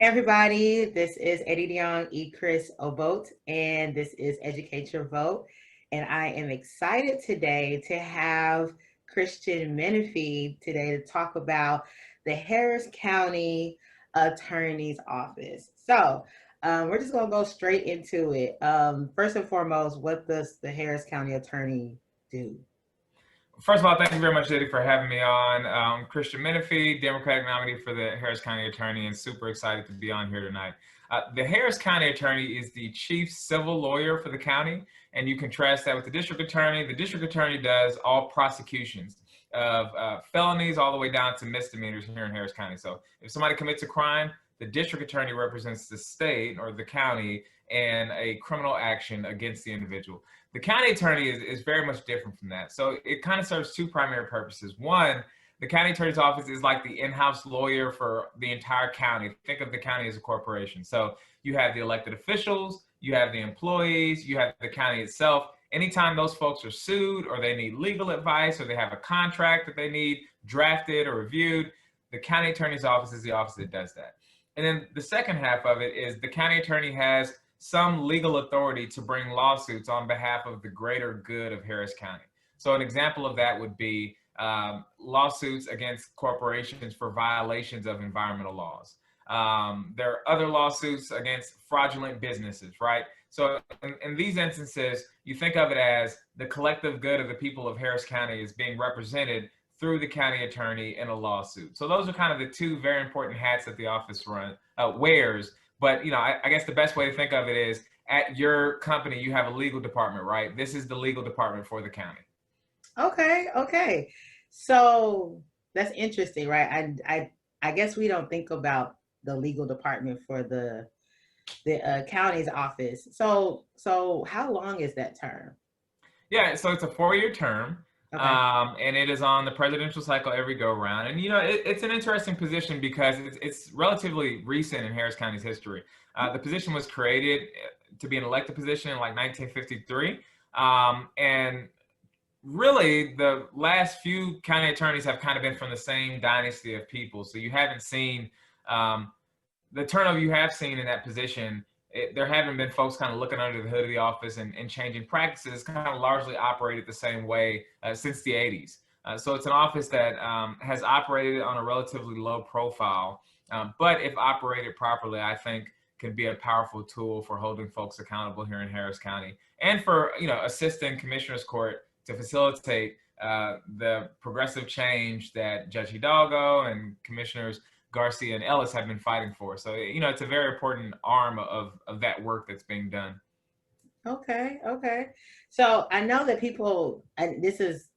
everybody, this is Eddie DeYoung, Chris Obote, and this is Educate Your Vote. And I am excited today to have Christian Menefee today to talk about the Harris County Attorney's Office. We're just going to go straight into it. First and foremost, what does the Harris County Attorney do? First of all, thank you very much, Eddie, for having me on. Christian Menefee, Democratic nominee for the Harris County Attorney, and super excited to be on here tonight. The Harris County Attorney is the chief civil lawyer for the county, and you contrast that with the district attorney. The district attorney does all prosecutions of felonies all the way down to misdemeanors here in Harris County. So if somebody commits a crime, the district attorney represents the state or the county in a criminal action against the individual. The county attorney is very much different from that. So it kind of serves two primary purposes. One, the county attorney's office is like the in-house lawyer for the entire county. Think of the county as a corporation. So you have the elected officials, you have the employees, you have the county itself. Anytime those folks are sued or they need legal advice or they have a contract that they need drafted or reviewed, the county attorney's office is the office that does that. And then the second half of it is the county attorney has some legal authority to bring lawsuits on behalf of the greater good of Harris County. So an example of that would be lawsuits against corporations for violations of environmental laws. There are other lawsuits against fraudulent businesses, right? So in these instances, you think of it as the collective good of the people of Harris County is being represented through the county attorney in a lawsuit. So those are kind of the two very important hats that the office wears. But I guess the best way to think of it is at your company, you have a legal department, right? This is the legal department for the county. Okay. So that's interesting, right? I guess we don't think about the legal department for the county's office. So how long is that term? Yeah, so it's a 4-year term. Okay. And it is on the presidential cycle every go around. And, it's an interesting position because it's relatively recent in Harris County's history. The position was created to be an elected position in like 1953. And really the last few county attorneys have kind of been from the same dynasty of people. So you haven't seen the turnover you have seen in that position. There haven't been folks kind of looking under the hood of the office and changing practices. Kind of largely operated the same way since the 80s. So it's an office that has operated on a relatively low profile, but if operated properly, I think can be a powerful tool for holding folks accountable here in Harris County and for, assisting Commissioner's Court to facilitate the progressive change that Judge Hidalgo and Commissioners Garcia and Ellis have been fighting for. So, it's a very important arm of that work that's being done. Okay. So I know that people, and this is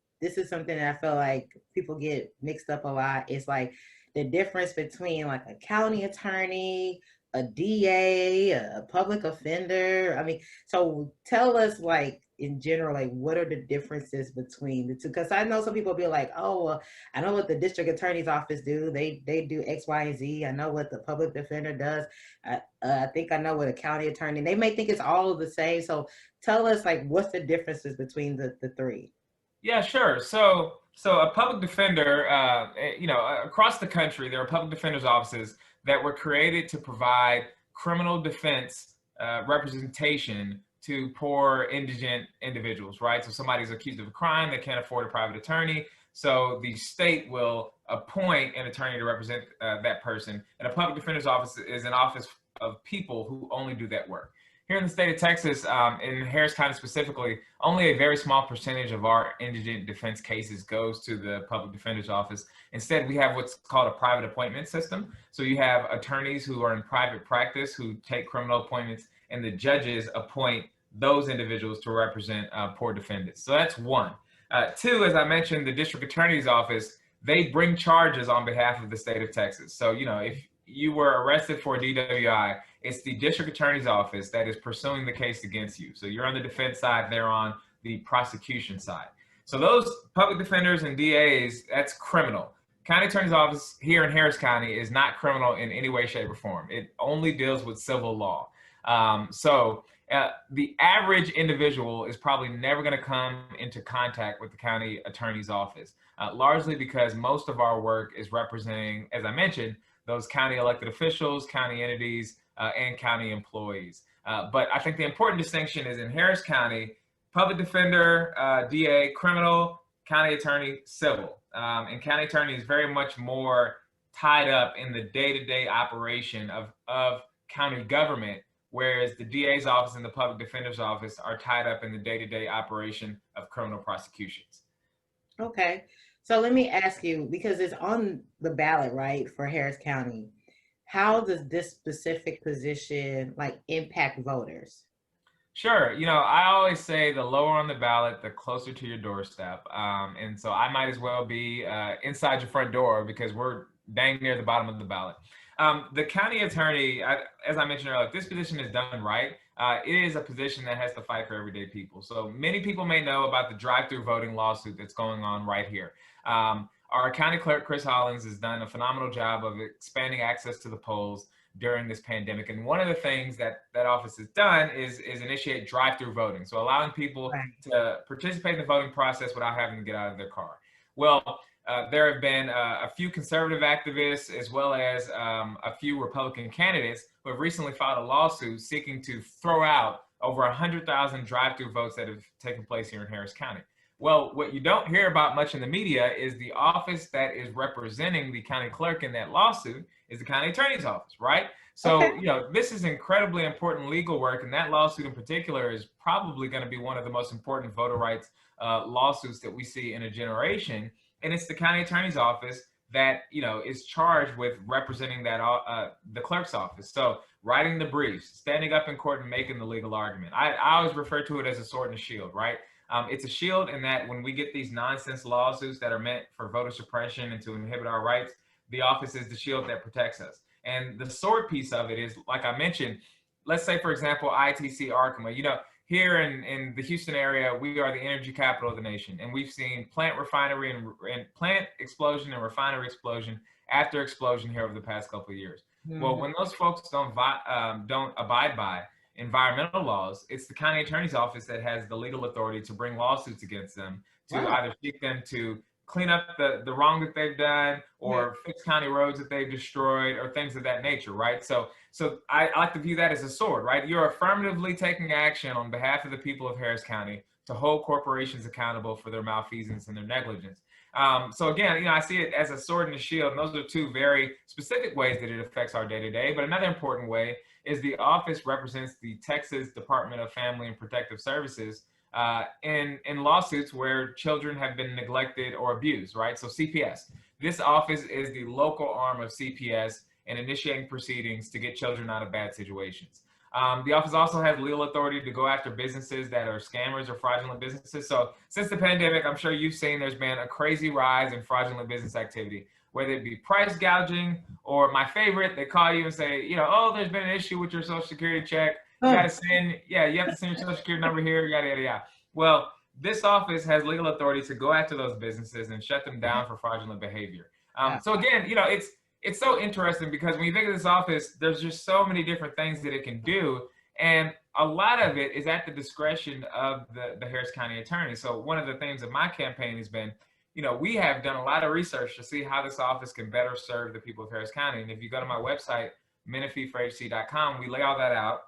something that I feel like people get mixed up a lot. It's like the difference between like a county attorney, a DA, a public offender. I mean, so tell us like in general, like what are the differences between the two? Because I know some people be like, oh, well, I know what the district attorney's office do. They do X, Y, and Z. I know what the public defender does. I think I know what a county attorney. They may think it's all the same. So tell us like what's the differences between the three? Yeah, sure. So a public defender, across the country, there are public defender's offices that were created to provide criminal defense representation to poor indigent individuals, right? So somebody's accused of a crime, they can't afford a private attorney. So the state will appoint an attorney to represent that person. And a public defender's office is an office of people who only do that work. Here in the state of Texas, in Harris County specifically, only a very small percentage of our indigent defense cases goes to the public defender's office. Instead, we have what's called a private appointment system. So you have attorneys who are in private practice who take criminal appointments, and the judges appoint those individuals to represent poor defendants. So that's one. Two, as I mentioned, the district attorney's office, they bring charges on behalf of the state of Texas. So, if you were arrested for DWI, it's the district attorney's office that is pursuing the case against you. So you're on the defense side, they're on the prosecution side. So those public defenders and DAs, that's criminal. County attorney's office here in Harris County is not criminal in any way, shape, or form. It only deals with civil law. The average individual is probably never going to come into contact with the county attorney's office, largely because most of our work is representing, as I mentioned, those county elected officials, county entities, and county employees. But I think the important distinction is in Harris County, public defender, DA, criminal, county attorney, civil. And county attorney is very much more tied up in the day-to-day operation of county government, whereas the DA's office and the public defender's office are tied up in the day-to-day operation of criminal prosecutions. Okay. So let me ask you, because it's on the ballot, right, for Harris County, how does this specific position like impact voters? Sure. I always say the lower on the ballot, the closer to your doorstep. And so I might as well be inside your front door because we're dang near the bottom of the ballot. The county attorney, as I mentioned earlier, if this position is done right, it is a position that has to fight for everyday people. So many people may know about the drive-thru voting lawsuit that's going on right here. Our county clerk, Chris Hollins, has done a phenomenal job of expanding access to the polls during this pandemic. And one of the things that office has done is initiate drive-thru voting. So allowing people to participate in the voting process without having to get out of their car. Well, there have been a few conservative activists as well as a few Republican candidates who have recently filed a lawsuit seeking to throw out over 100,000 drive-thru votes that have taken place here in Harris County. Well, what you don't hear about much in the media is the office that is representing the county clerk in that lawsuit is the county attorney's office, right? So, Okay. this is incredibly important legal work, and that lawsuit in particular is probably going to be one of the most important voter rights lawsuits that we see in a generation. And it's the county attorney's office that, is charged with representing that the clerk's office. So writing the briefs, standing up in court and making the legal argument. I always refer to it as a sword and a shield, right? It's a shield in that when we get these nonsense lawsuits that are meant for voter suppression and to inhibit our rights, the office is the shield that protects us. And the sword piece of it is, like I mentioned, let's say, for example, ITC Arkema, here in the Houston area, we are the energy capital of the nation. And we've seen plant explosion and refinery explosion after explosion here over the past couple of years. Mm-hmm. Well, when those folks don't abide by environmental laws, it's the county attorney's office that has the legal authority to bring lawsuits against them, to either seek them to clean up the wrong that they've done or fix county roads that they've destroyed or things of that nature, right? So I like to view that as a sword, right? You're affirmatively taking action on behalf of the people of Harris County to hold corporations accountable for their malfeasance and their negligence. So again, I see it as a sword and a shield, and those are two very specific ways that it affects our day-to-day. But another important way is the office represents the Texas Department of Family and Protective Services in lawsuits where children have been neglected or abused, right? So CPS. This office is the local arm of CPS in initiating proceedings to get children out of bad situations. The office also has legal authority to go after businesses that are scammers or fraudulent businesses. So since the pandemic, I'm sure you've seen there's been a crazy rise in fraudulent business activity, whether it be price gouging or my favorite, they call you and say, oh, there's been an issue with your social security check. You got to send, you have to send your social security number here, yada, yada, yada. Well, this office has legal authority to go after those businesses and shut them down for fraudulent behavior. So again, it's so interesting because when you think of this office, there's just so many different things that it can do. And a lot of it is at the discretion of the Harris County attorney. So one of the things of my campaign has been, we have done a lot of research to see how this office can better serve the people of Harris County. And if you go to my website, menefee4hc.com, we lay all that out.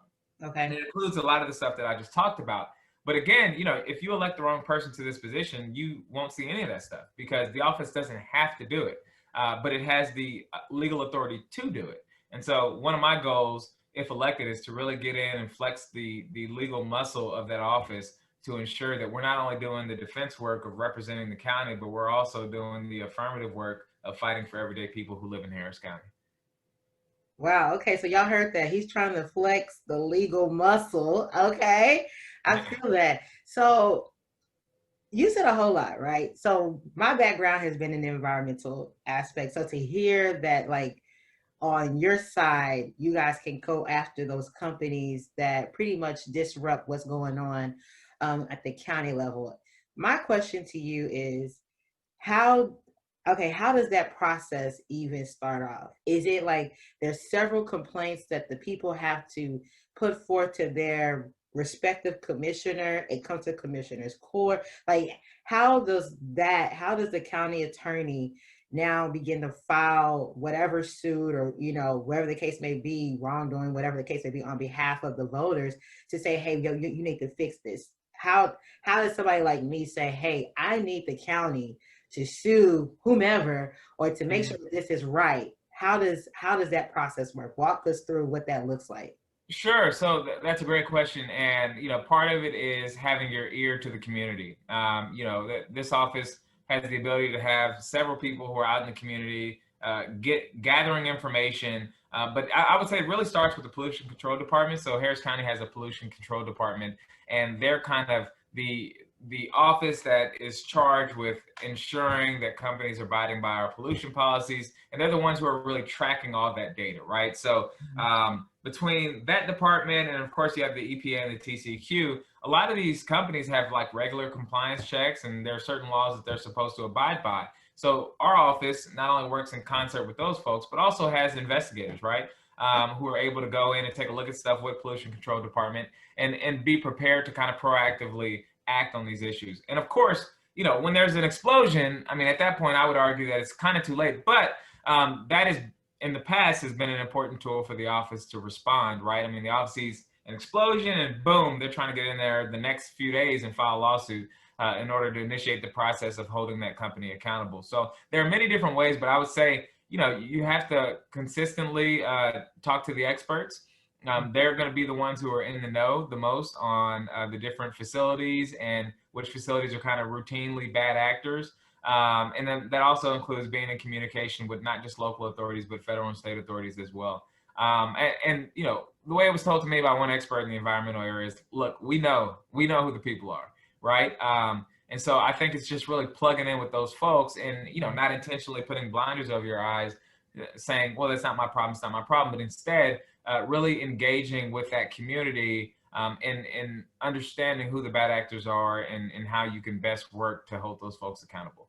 Okay. And it includes a lot of the stuff that I just talked about. But again, if you elect the wrong person to this position, you won't see any of that stuff because the office doesn't have to do it. But it has the legal authority to do it. And so one of my goals, if elected, is to really get in and flex the legal muscle of that office to ensure that we're not only doing the defense work of representing the county, but we're also doing the affirmative work of fighting for everyday people who live in Harris County. Wow. Okay. So y'all heard that. He's trying to flex the legal muscle. Okay. I feel that. So you said a whole lot, right? So my background has been in the environmental aspect. So to hear that, like, on your side, you guys can go after those companies that pretty much disrupt what's going on at the county level. My question to you is, how does that process even start off? Is it like there's several complaints that the people have to put forth to their respective commissioner? It comes to commissioner's court. Like, how does the county attorney now begin to file whatever suit or, you know, whatever the case may be, wrongdoing, whatever the case may be, on behalf of the voters to say, hey, yo, you need to fix this? How does somebody like me say, hey, I need the county to sue whomever or to make sure that this is right? How does that process work? Walk us through what that looks like. Sure. So that's a great question, and part of it is having your ear to the community. This office has the ability to have several people who are out in the community gathering information. But I would say it really starts with the pollution control department. So Harris County has a pollution control department, and they're kind of the office that is charged with ensuring that companies are abiding by our pollution policies, and they're the ones who are really tracking all that data, right? So between that department and of course you have the EPA and the TCEQ, a lot of these companies have like regular compliance checks, and there are certain laws that they're supposed to abide by. So our office not only works in concert with those folks, but also has investigators, right? Who are able to go in and take a look at stuff with pollution control department and be prepared to kind of proactively act on these issues. And of course, when there's an explosion, I mean, at that point, I would argue that it's kind of too late. But that is, in the past, has been an important tool for the office to respond, right? I mean, the office sees an explosion and boom, they're trying to get in there the next few days and file a lawsuit in order to initiate the process of holding that company accountable. So there are many different ways, but I would say, you have to consistently talk to the experts. They're going to be the ones who are in the know the most on the different facilities and which facilities are kind of routinely bad actors. And then that also includes being in communication with not just local authorities, but federal and state authorities as well. And the way it was told to me by one expert in the environmental area is, look, we know who the people are, right? And so I think it's just really plugging in with those folks and, not intentionally putting blinders over your eyes, saying, well, that's not my problem, it's not my problem, but instead really engaging with that community and understanding who the bad actors are and how you can best work to hold those folks accountable.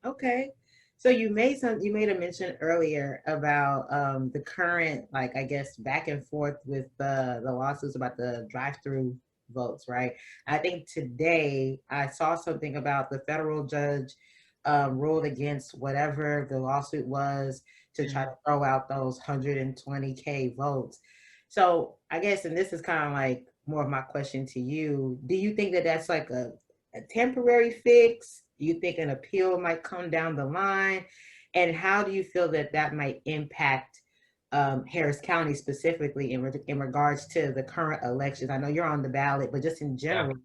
Okay. So you made a mention earlier about the current, like, I guess, back and forth with the lawsuits about the drive-through votes, right? I think today I saw something about the federal judge ruled against whatever the lawsuit was to try to throw out those 120K votes. So I guess, and this is kind of like more of my question to you, do you think that that's like a temporary fix? Do you think an appeal might come down the line? And how do you feel that that might impact Harris County specifically in regards to the current elections? I know you're on the ballot, but just in general,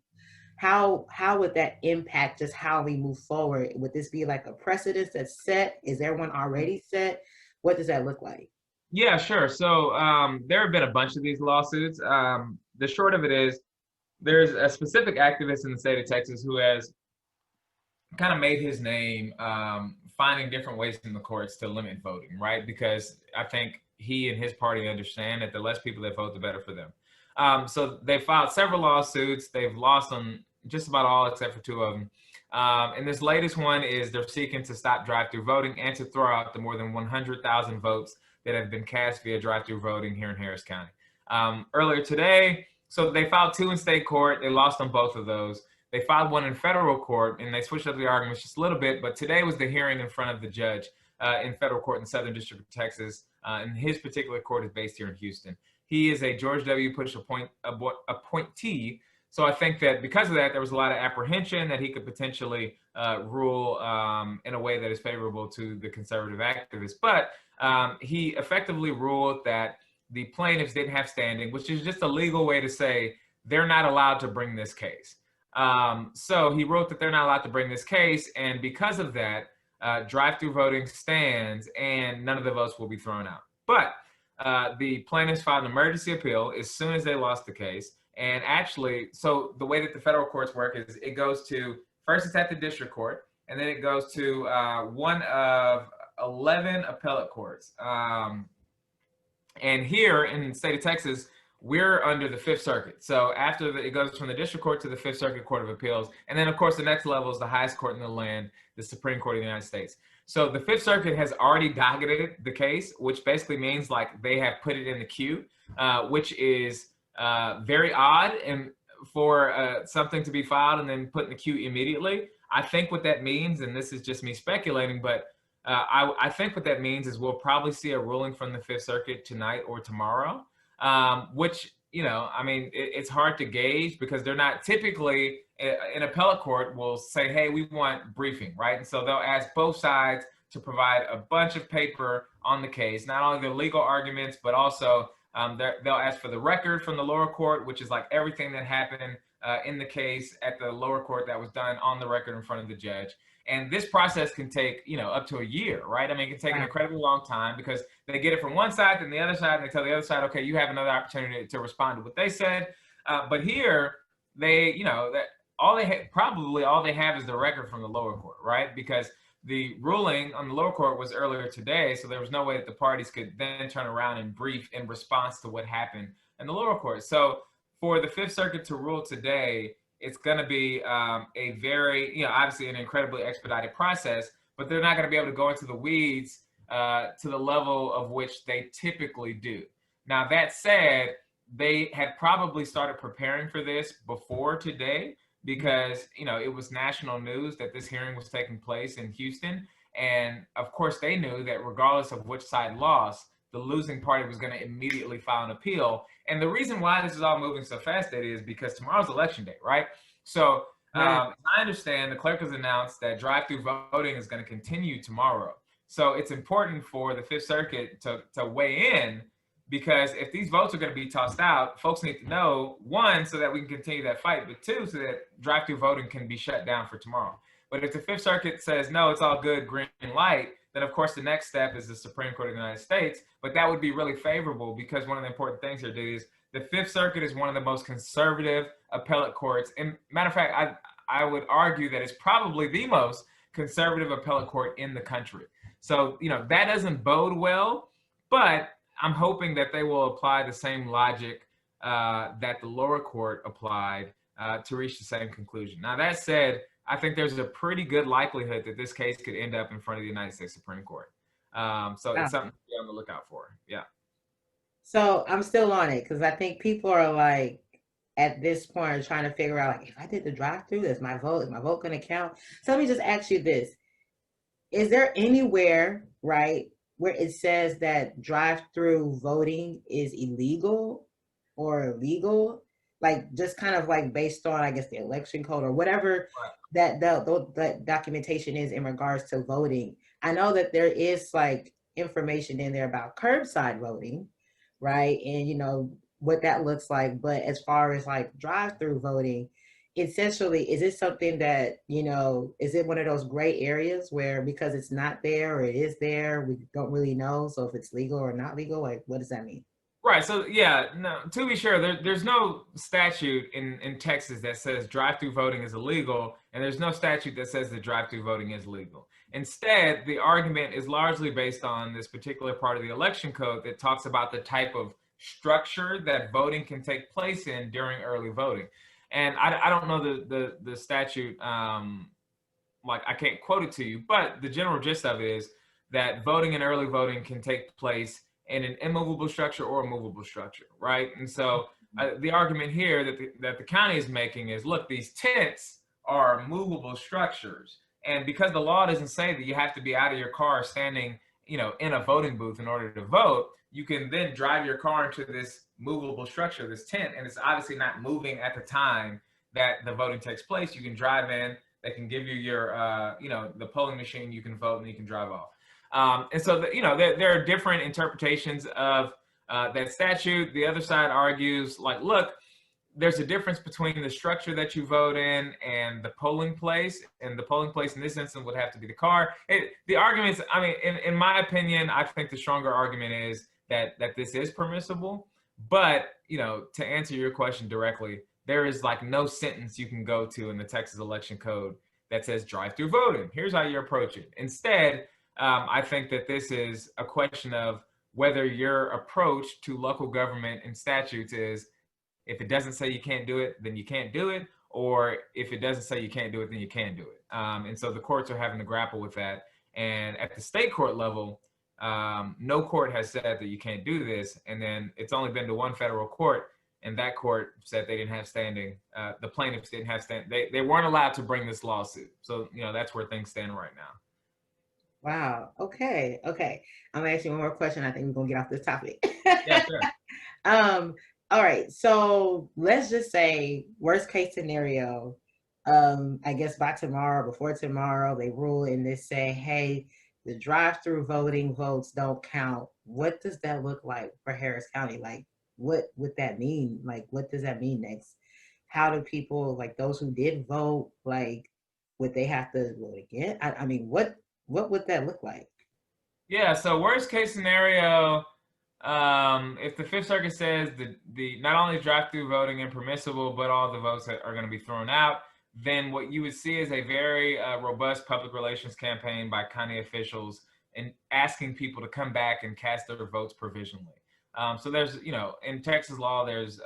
how would that impact just how we move forward? Would this be like a precedent that's set? Is there one already set? What does that look like? Yeah, sure. So there have been a bunch of these lawsuits. The short of it is there's a specific activist in the state of Texas who has kind of made his name finding different ways in the courts to limit voting, right? Because I think he and his party understand that the less people that vote, the better for them. So they filed several lawsuits. They've lost on just about all except for two of them. And this latest one is they're seeking to stop drive-through voting and to throw out the more than 100,000 votes that have been cast via drive-through voting here in Harris County. Earlier today, so they filed two in state court. They lost on both of those. They filed one in federal court, and they switched up the arguments just a little bit. But today was the hearing in front of the judge in federal court in the Southern District of Texas. And his particular court is based here in Houston. He is a George W. Bush appointee. So I think that because of that, there was a lot of apprehension that he could potentially rule in a way that is favorable to the conservative activists. But he effectively ruled that the plaintiffs didn't have standing, which is just a legal way to say they're not allowed to bring this case. So he wrote that they're not allowed to bring this case. And because of that, drive-through voting stands and none of the votes will be thrown out. But the plaintiffs filed an emergency appeal as soon as they lost the case. And actually, so the way that the federal courts work is it goes to, first it's at the district court, and then it goes to one of 11 appellate courts. And here in the state of Texas, we're under the Fifth Circuit. So after it goes from the district court to the Fifth Circuit Court of Appeals. And then, of course, the next level is the highest court in the land, the Supreme Court of the United States. So the Fifth Circuit has already docketed the case, which basically means like they have put it in the queue, which is very odd and for something to be filed and then put in the queue immediately. I think what that means, and this is just me speculating, but I think what that means is we'll probably see a ruling from the Fifth Circuit tonight or tomorrow, which, I mean, it's hard to gauge because they're not typically, an appellate court will say, hey, we want briefing, right? And so they'll ask both sides to provide a bunch of paper on the case, not only the legal arguments, but also they'll ask for the record from the lower court, which is like everything that happened in the case at the lower court that was done on the record in front of the judge. And this process can take, up to a year, right? I mean, it can take an incredibly long time because they get it from one side, then the other side, and they tell the other side, okay, you have another opportunity to respond to what they said. But here, they, that probably all they have is the record from the lower court, right? Because the ruling on the lower court was earlier today, so there was no way that the parties could then turn around and brief in response to what happened in the lower court. So for the Fifth Circuit to rule today, it's going to be a very, obviously an incredibly expedited process, but they're not going to be able to go into the weeds to the level of which they typically do. Now, that said, they had probably started preparing for this before today because, it was national news that this hearing was taking place in Houston. And of course, they knew that regardless of which side lost, the losing party was going to immediately file an appeal. And the reason why this is all moving so fast, Eddie, is because tomorrow's election day, right? So I understand the clerk has announced that drive-thru voting is going to continue tomorrow. So it's important for the Fifth Circuit to weigh in, because if these votes are going to be tossed out, folks need to know, one, so that we can continue that fight, but two, so that drive-thru voting can be shut down for tomorrow. But if the Fifth Circuit says, no, it's all good, green light, then of course the next step is the Supreme Court of the United States. But that would be really favorable because one of the important things here, Diddy, is the Fifth Circuit is one of the most conservative appellate courts. And matter of fact, I would argue that it's probably the most conservative appellate court in the country. So, that doesn't bode well, but I'm hoping that they will apply the same logic that the lower court applied to reach the same conclusion. Now, that said, I think there's a pretty good likelihood that this case could end up in front of the United States Supreme Court. So it's something to be on the lookout for. Yeah. So I'm still on it because I think people are like, at this point, trying to figure out, like, if I did the drive-thru, is my vote going to count? So let me just ask you this. Is there anywhere, right, where it says that drive-thru voting is illegal or illegal? Like, just kind of like based on, I guess, the election code or whatever that documentation is in regards to voting. I know that there is like information in there about curbside voting, right? And what that looks like. But as far as like drive-thru voting, essentially, is it something that, is it one of those gray areas where because it's not there or it is there, we don't really know? So if it's legal or not legal, like, what does that mean? Right. So, no, to be sure, there's no statute in Texas that says drive-thru voting is illegal, and there's no statute that says that drive-thru voting is legal. Instead, the argument is largely based on this particular part of the election code that talks about the type of structure that voting can take place in during early voting. And I don't know the statute, like I can't quote it to you, but the general gist of it is that voting and early voting can take place in an immovable structure or a movable structure, right? And so the argument here that the county is making is, look, these tents are movable structures. And because the law doesn't say that you have to be out of your car standing, in a voting booth in order to vote, you can then drive your car into this movable structure, this tent, and it's obviously not moving at the time that the voting takes place. You can drive in, they can give you your, the polling machine, you can vote, and you can drive off. And so, there are different interpretations of that statute. The other side argues, like, look, there's a difference between the structure that you vote in and the polling place. And the polling place in this instance would have to be the car. The arguments, I mean, in my opinion, I think the stronger argument is that this is permissible. But, to answer your question directly, there is like no sentence you can go to in the Texas election code that says drive-thru voting. Here's how you approach it. Instead, I think that this is a question of whether your approach to local government and statutes is, if it doesn't say you can't do it, then you can't do it. Or if it doesn't say you can't do it, then you can do it. And so the courts are having to grapple with that. And at the state court level, no court has said that you can't do this. And then it's only been to one federal court, and that court said they didn't have standing. The plaintiffs didn't have standing. They weren't allowed to bring this lawsuit. So, that's where things stand right now. Wow. Okay. Okay. I'm gonna ask you one more question. I think we're gonna get off this topic. Yeah, sure. um, all right. So let's just say worst case scenario. I guess by tomorrow, before tomorrow, they rule and they say, hey, the drive-through voting votes don't count. What does that look like for Harris County? Like, what would that mean? Like, what does that mean next? How do people, like those who did vote, like, would they have to vote again? I mean, what would that look like? Yeah, so worst case scenario, if the Fifth Circuit says the not only drive-through voting impermissible, but all the votes are going to be thrown out, then what you would see is a very robust public relations campaign by county officials and asking people to come back and cast their votes provisionally. So there's, in Texas law, there's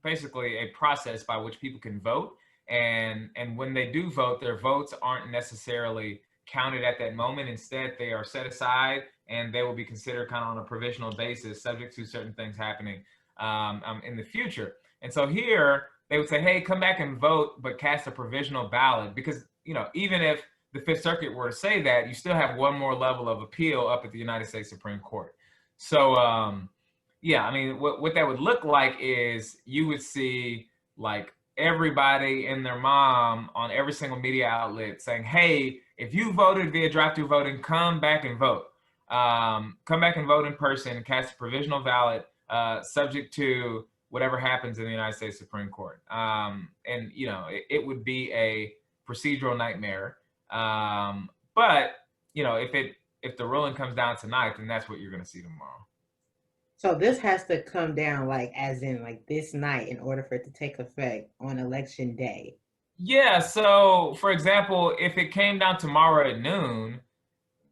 basically a process by which people can vote, and when they do vote, their votes aren't necessarily counted at that moment. Instead, they are set aside and they will be considered kind of on a provisional basis, subject to certain things happening in the future. And so here they would say, hey, come back and vote, but cast a provisional ballot, because even if the Fifth Circuit were to say that, you still have one more level of appeal up at the United States Supreme Court. So yeah, I mean, what that would look like is you would see like everybody and their mom on every single media outlet saying, hey, if you voted via drive-through voting, come back and vote. Come back and vote in person and cast a provisional ballot, subject to whatever happens in the United States Supreme Court. And, it would be a procedural nightmare. But, if the ruling comes down tonight, then that's what you're going to see tomorrow. So this has to come down like as in like this night in order for it to take effect on election day. Yeah, so for example, if it came down tomorrow at noon,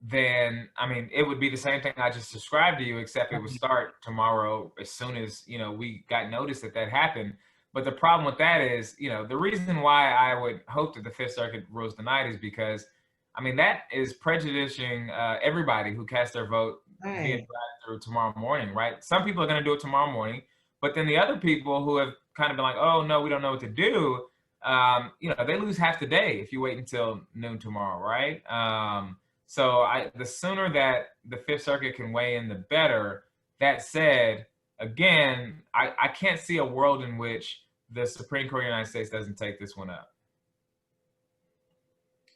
then I mean it would be the same thing I just described to you, except it would start tomorrow as soon as we got notice that happened. But the problem with that is, the reason why I would hope that the Fifth Circuit rules tonight is because, I mean, that is prejudicing everybody who cast their vote via Right. drive-through tomorrow morning, right? Some people are going to do it tomorrow morning, but then the other people who have kind of been like, oh no, we don't know what to do, they lose half the day if you wait until noon tomorrow, right? So the sooner that the Fifth Circuit can weigh in, the better. That said, again, I can't see a world in which the Supreme Court of the United States doesn't take this one up.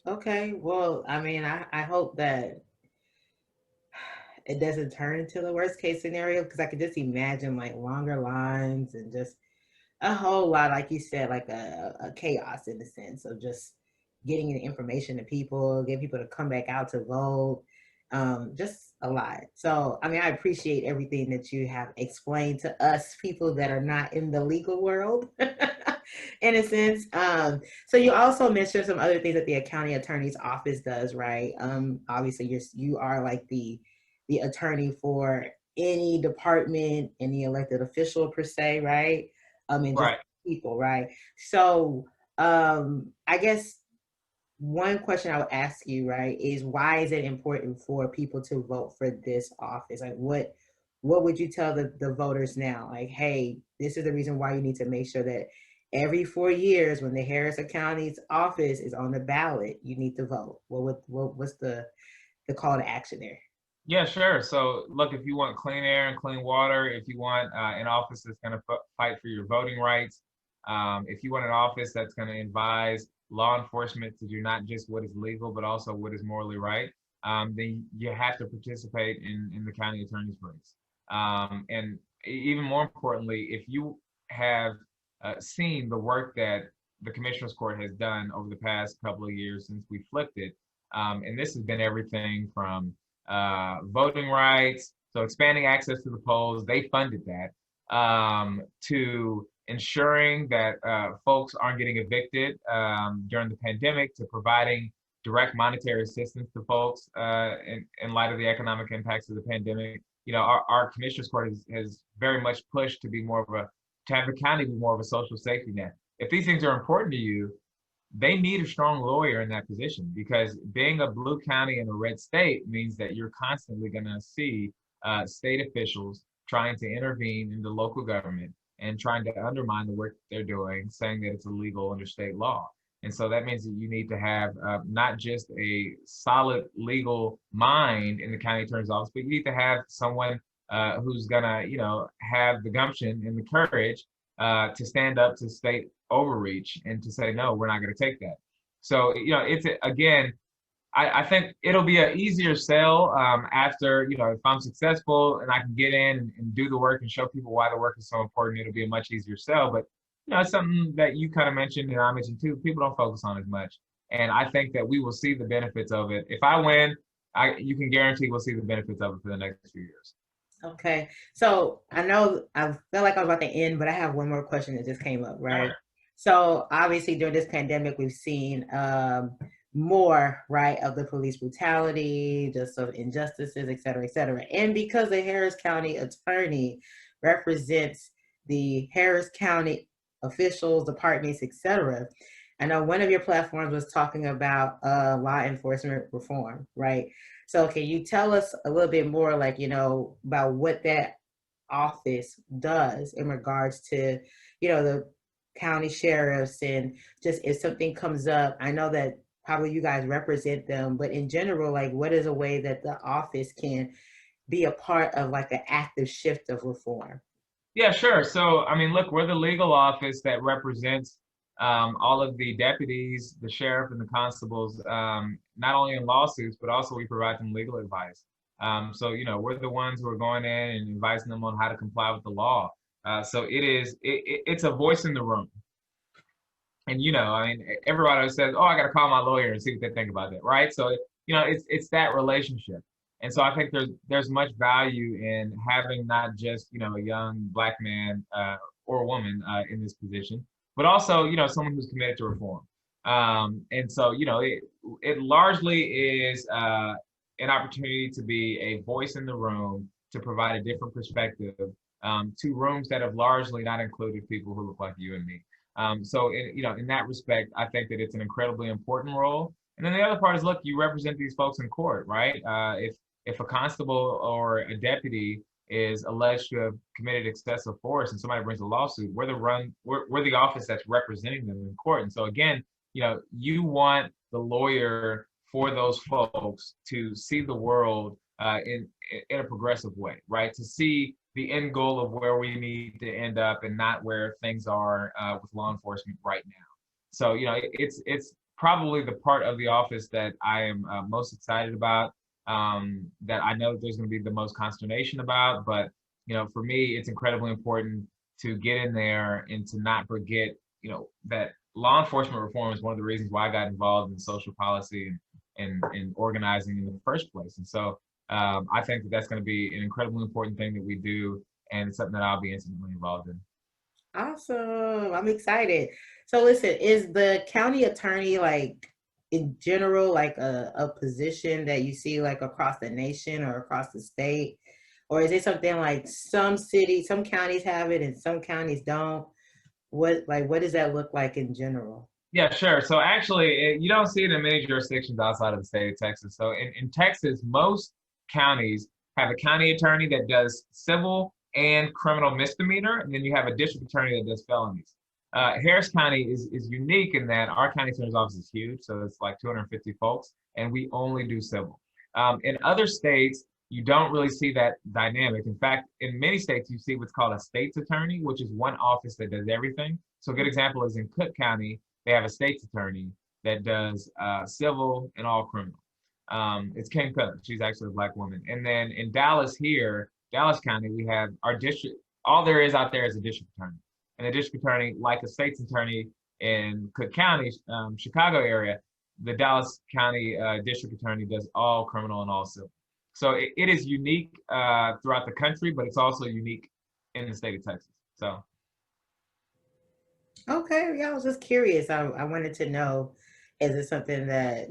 Okay. Well, I mean, I hope that it doesn't turn into the worst case scenario because I could just imagine like longer lines and just a whole lot, like you said, like a chaos in the sense of just getting the information to people, get people to come back out to vote, just a lot. So, I mean, I appreciate everything that you have explained to us, people that are not in the legal world, in a sense. So you also mentioned some other things that the county attorney's office does, right? Obviously, you are like the attorney for any department, any elected official per se, right? And just Right. people, right? So I guess one question I would ask you, right, is why is it important for people to vote for this office? Like what would you tell the voters now? Like, hey, this is the reason why you need to make sure that every 4 years when the Harrison County's office is on the ballot, you need to vote. What's the call to action there? Yeah, sure. So, look, if you want clean air and clean water, if you want an office that's going to fight for your voting rights, if you want an office that's going to advise law enforcement to do not just what is legal, but also what is morally right, then you have to participate in the county attorney's race. And even more importantly, if you have seen the work that the Commissioner's Court has done over the past couple of years since we flipped it, and this has been everything from voting rights, so expanding access to the polls, they funded that, to ensuring that folks aren't getting evicted during the pandemic, to providing direct monetary assistance to folks in light of the economic impacts of the pandemic. Our Commissioner's Court has very much pushed to be more of to have the county be more of a social safety net. If these things are important to you, they need a strong lawyer in that position, because being a blue county in a red state means that you're constantly going to see state officials trying to intervene in the local government and trying to undermine the work that they're doing, saying that it's illegal under state law. And so that means that you need to have not just a solid legal mind in the county attorney's office, but you need to have someone who's gonna, have the gumption and the courage to stand up to state overreach and to say, no, we're not gonna take that. So, it's again, I think it'll be an easier sell after, if I'm successful and I can get in and do the work and show people why the work is so important, it'll be a much easier sell. But, it's something that you kind of mentioned and I mentioned too, people don't focus on as much. And I think that we will see the benefits of it. If I win, you can guarantee we'll see the benefits of it for the next few years. Okay. So I know I felt like I was about to end, but I have one more question that just came up, right? Sure. So obviously during this pandemic, we've seen more, right, of the police brutality, just of injustices, et cetera, et cetera. And because the Harris County attorney represents the Harris County officials, departments, et cetera, I know one of your platforms was talking about law enforcement reform, right? So can you tell us a little bit more, like, about what that office does in regards to, the county sheriffs, and just if something comes up, I know that probably you guys represent them, but in general, like, what is a way that the office can be a part of like an active shift of reform? Yeah, sure. So, I mean, look, we're the legal office that represents all of the deputies, the sheriff, and the constables, not only in lawsuits, but also we provide them legal advice. So, we're the ones who are going in and advising them on how to comply with the law. So it's a voice in the room. And, I mean, everybody says, oh, I got to call my lawyer and see what they think about that, right? So, it's that relationship. And so I think there's much value in having not just, a young Black man or woman in this position, but also, someone who's committed to reform. And so, it largely is an opportunity to be a voice in the room to provide a different perspective to rooms that have largely not included people who look like you and me. So, in that respect, I think that it's an incredibly important role. And then the other part is, look, you represent these folks in court, right? If a constable or a deputy is alleged to have committed excessive force and somebody brings a lawsuit, we're the office that's representing them in court. And so again, you want the lawyer for those folks to see the world in a progressive way, right? To see the end goal of where we need to end up and not where things are with law enforcement right now. So, it's probably the part of the office that I am most excited about. That I know there's going to be the most consternation about, but for me, it's incredibly important to get in there and to not forget, that law enforcement reform is one of the reasons why I got involved in social policy and organizing in the first place. And so I think that that's going to be an incredibly important thing that we do, and it's something that I'll be intimately involved in. Awesome. I'm excited. So listen, is the county attorney, like, in general, like a position that you see like across the nation or across the state? Or is it something like some cities, some counties have it and some counties don't? What does that look like in general? Yeah, sure. So actually, you don't see it in many jurisdictions outside of the state of Texas. So in Texas, most counties have a county attorney that does civil and criminal misdemeanor, and then you have a district attorney that does felonies. Harris County is unique in that our county attorney's office is huge, so it's like 250 folks, and we only do civil. In other states, you don't really see that dynamic. In fact, in many states, you see what's called a state's attorney, which is one office that does everything. So a good example is in Cook County, they have a state's attorney that does civil and all criminal. It's Kim Cook. She's actually a Black woman. And then in Dallas County, we have our district. All there is out there is a district attorney. And the district attorney, like a state's attorney in Cook County, Chicago area, the Dallas County district attorney does all criminal and all civil. So it is unique throughout the country, but it's also unique in the state of Texas. So. Okay, yeah, I was just curious. I wanted to know, is it something that,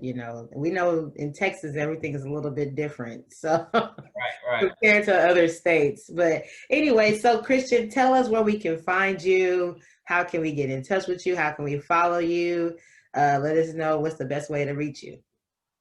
we know in Texas, everything is a little bit different. So right. compared to other states. But anyway, so Christian, tell us where we can find you. How can we get in touch with you? How can we follow you? Let us know what's the best way to reach you.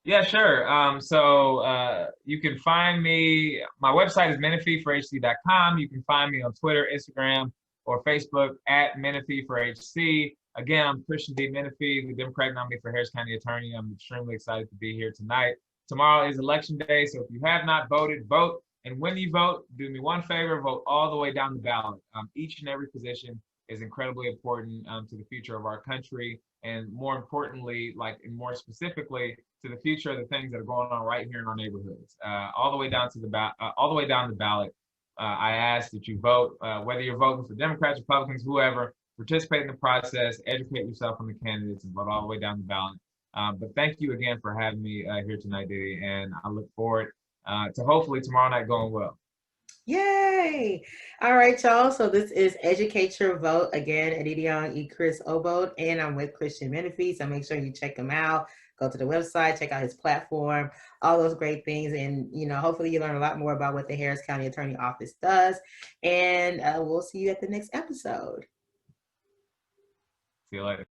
Yeah, sure. So you can find me. My website is menefeeforhc.com. You can find me on Twitter, Instagram, or Facebook at Menefee for HC. Again, I'm Christian D. Menefee, the Democratic nominee for Harris County Attorney. I'm extremely excited to be here tonight. Tomorrow is election day, so if you have not voted, vote. And when you vote, do me one favor, vote all the way down the ballot. Each and every position is incredibly important to the future of our country, and more importantly, and more specifically, to the future of the things that are going on right here in our neighborhoods. All the way down to all the way down the ballot. I ask that you vote, whether you're voting for Democrats, Republicans, whoever. Participate in the process, educate yourself on the candidates, and vote all the way down the ballot. But thank you again for having me here tonight, Diddy, and I look forward to hopefully tomorrow night going well. Yay! All right, y'all. So this is Educate Your Vote. Again, Adidion E. Chris Obote, and I'm with Christian Menefee. So make sure you check him out. Go to the website, check out his platform, all those great things. And, hopefully you learn a lot more about what the Harris County Attorney Office does. And we'll see you at the next episode. See you later.